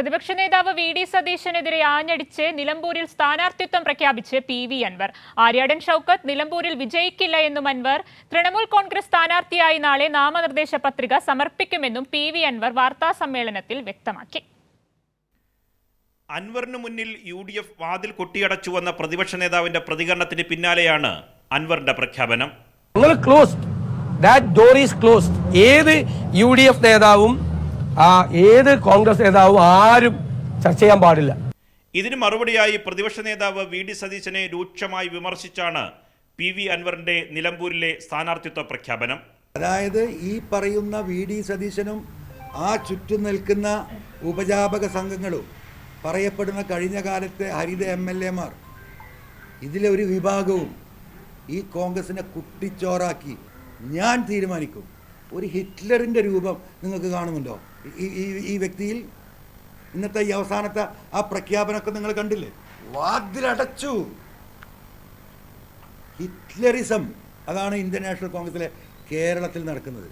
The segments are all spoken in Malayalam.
പ്രതിപക്ഷ നേതാവ് വി.ഡി. സതീശനെതിരെ ആഞ്ഞടിച്ച് നിലമ്പൂരിൽ സ്ഥാനാർത്ഥിത്വം പ്രഖ്യാപിച്ച് പി.വി. അൻവർ. ആര്യാടൻ ഷൗക്കത്ത് നിലമ്പൂരിൽ വിജയിക്കില്ല എന്നും അൻവർ ത്രിണമൂൽ കോൺഗ്രസ് സ്ഥാനാർത്ഥിയായി നാളെ നാമനിർദ്ദേശ പത്രിക സമർപ്പിക്കുമെന്നും പി.വി. അൻവർ വാർത്താസമ്മേളനത്തിൽ വ്യക്തമാക്കി. അൻവറിന് മുന്നിൽ UDF വാതിൽ കൊട്ടിയടച്ചുവെന്ന പ്രതിപക്ഷ നേതാവിന്റെ പ്രതികരണത്തിന് പിന്നാലെയാണ് അൻവറിന്റെ പ്രഖ്യാപനം. ഏത് UDF നേതാവും ഏത് കോൺഗ്രസ് നേതാവും ആരും ചർച്ച ചെയ്യാൻ പാടില്ല. ഇതിന് മറുപടിയായി പ്രതിപക്ഷ നേതാവ് വി.ഡി. സതീശനെ രൂക്ഷമായി വിമർശിച്ചാണ് പി.വി. അൻവറിന്റെ നിലമ്പൂരിലെ സ്ഥാനാർത്ഥിത്വ പ്രഖ്യാപനം. അതായത് ഈ പറയുന്ന വി.ഡി. സതീശനും ആ ചുറ്റും നിൽക്കുന്ന ഉപജാപക സംഘങ്ങളും പറയപ്പെടുന്ന കഴിഞ്ഞ കാലത്തെ ഹരിത MLA-മാർ ഇതിലെ ഒരു വിഭാഗവും ഈ കോൺഗ്രസിനെ കുട്ടിച്ചോറാക്കി ഞാൻ തീരുമാനിക്കും. ഒരു ഹിറ്റ്ലറിൻ്റെ രൂപം നിങ്ങൾക്ക് കാണുന്നുണ്ടോ ഈ വ്യക്തിയിൽ? ഇന്നത്തെ ഈ അവസാനത്തെ ആ പ്രഖ്യാപനമൊക്കെ നിങ്ങൾ കണ്ടില്ലേ? വാതിലടച്ചു. ഹിറ്റ്ലറിസം അതാണ് ഇന്ത്യൻ നാഷണൽ കോൺഗ്രസിലെ കേരളത്തിൽ നടക്കുന്നത്.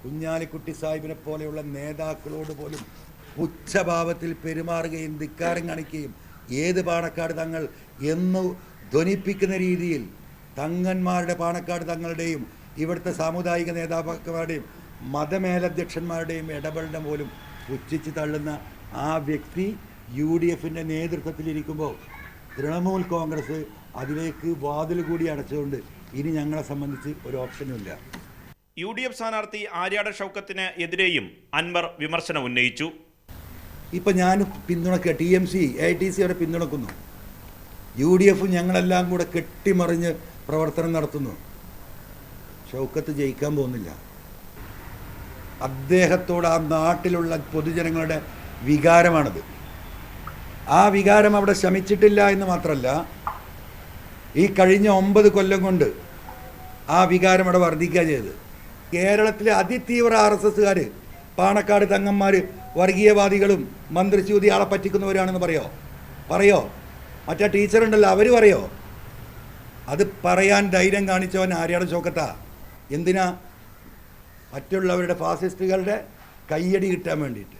കുഞ്ഞാലിക്കുട്ടി സാഹിബിനെ പോലെയുള്ള നേതാക്കളോട് പോലും ഉച്ചഭാവത്തിൽ പെരുമാറുകയും ധിക്കാരം കാണിക്കുകയും ഏത് പാണക്കാട് തങ്ങൾ എന്ന് ധ്വനിപ്പിക്കുന്ന രീതിയിൽ തങ്ങന്മാരുടെ പാണക്കാട് തങ്ങളുടെയും ഇവിടുത്തെ സാമുദായിക നേതാക്കന്മാരുടെയും മതമേലധ്യക്ഷന്മാരുടെയും ഇടപെടൽ പോലും പുച്ഛിച്ച് തള്ളുന്ന ആ വ്യക്തി UDFൻ്റെ നേതൃത്വത്തിലിരിക്കുമ്പോൾ തൃണമൂൽ കോൺഗ്രസ് അതിലേക്ക് വാതിൽ കൂടി അടച്ചുകൊണ്ട് ഇനി ഞങ്ങളെ സംബന്ധിച്ച് ഒരു ഓപ്ഷനുമില്ല. UDF സ്ഥാനാർത്ഥി ആര്യാടൻ ഷൗക്കത്തിന് എതിരെയും അൻവർ വിമർശനം ഉന്നയിച്ചു. ഇപ്പം ഞാൻ പിന്തുണക്കുക, TMC AITC അവരെ പിന്തുണക്കുന്നു. UDF ഞങ്ങളെല്ലാം കൂടെ കെട്ടിമറിഞ്ഞ് പ്രവർത്തനം നടത്തുന്നു. ഷൗക്കത്ത് ജയിക്കാൻ പോകുന്നില്ല. അദ്ദേഹത്തോട് ആ നാട്ടിലുള്ള പൊതുജനങ്ങളുടെ വികാരമാണത്. ആ വികാരം അവിടെ ശമിച്ചിട്ടില്ല എന്ന് മാത്രമല്ല, ഈ കഴിഞ്ഞ 9 കൊല്ലം കൊണ്ട് ആ വികാരം അവിടെ വർദ്ധിക്കുക ചെയ്തത്. കേരളത്തിലെ അതിതീവ്ര RSSകാർ പാണക്കാട് തങ്ങന്മാർ വർഗീയവാദികളും മന്ത്രിച്യൂതി ആളെ പറ്റിക്കുന്നവരാണെന്ന് പറയോ? മറ്റേ ടീച്ചറുണ്ടല്ലോ, അവർ പറയോ? അത് പറയാൻ ധൈര്യം കാണിച്ചവൻ ആര്യാടൻ ഷൗക്കത്താ. എന്തിനാ? മറ്റുള്ളവരുടെ ഫാസിസ്റ്റുകളുടെ കയ്യടി കിട്ടാൻ വേണ്ടിയിട്ട്.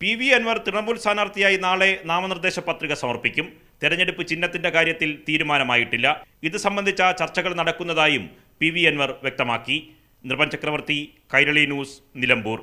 പി.വി. അൻവർ തൃണമൂൽ സ്ഥാനാർത്ഥിയായി നാളെ നാമനിർദ്ദേശ പത്രിക സമർപ്പിക്കും. തെരഞ്ഞെടുപ്പ് ചിഹ്നത്തിന്റെ കാര്യത്തിൽ തീരുമാനമായിട്ടില്ല. ഇത് സംബന്ധിച്ച ചർച്ചകൾ നടക്കുന്നതായും പി.വി. അൻവർ വ്യക്തമാക്കി. നിർഭൻ ചക്രവർത്തി, കൈരളി ന്യൂസ്, നിലമ്പൂർ.